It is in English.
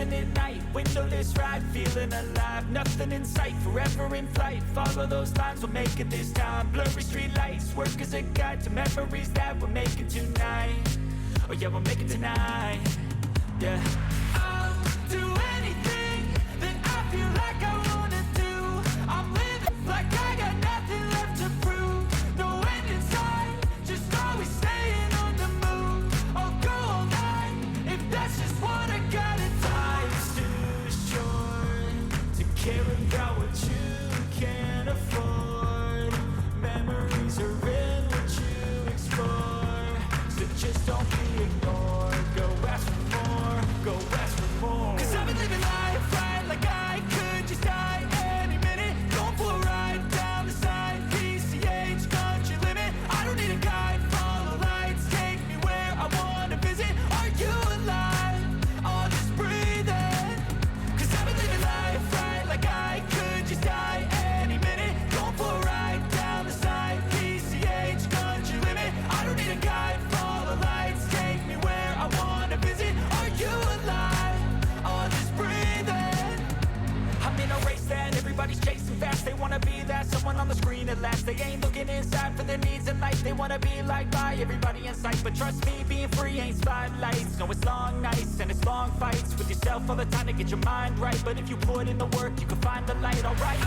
living at night, windowless ride, feeling alive. Nothing in sight, forever in flight. Follow those lines, we'll make it this time. Blurry street lights, work as a guide to memories that we're making tonight. Oh yeah, we'll make it tonight. Yeah. I'll do anything that I feel like I wanna do. I'm living like I got nothing left to prove. No end in sight, just always staying on the move. I'll go all night if that's just what I gotta do. Life's too short to care about what you can't afford. Memories are in what you explore, so just don't be ignored. Go ask for more, go ask for more. 'Cause I've been living life right like I could just die any minute. Going for a ride down the side, PCH country limit. I don't need a guide, follow lights, take me where I wanna visit. Are you alive? I'll just breathe in. 'Cause I've been living life right like I could just die any minute. Going for a ride down the side, PCH country limit. I don't need a guide, follow lights, take me where I wanna visit. Are you alive? I'll just breathe in. I'm in a race that everybody's chasing fast. They wanna be that someone on the screen at last. They ain't looking inside for their needs in life. They wanna be liked by everybody in sight. But trust me, being free ain't spotlights. No, it's long nights and it's long fights with yourself all the time to get your mind right. But if you put in the work, you can find the light, alright.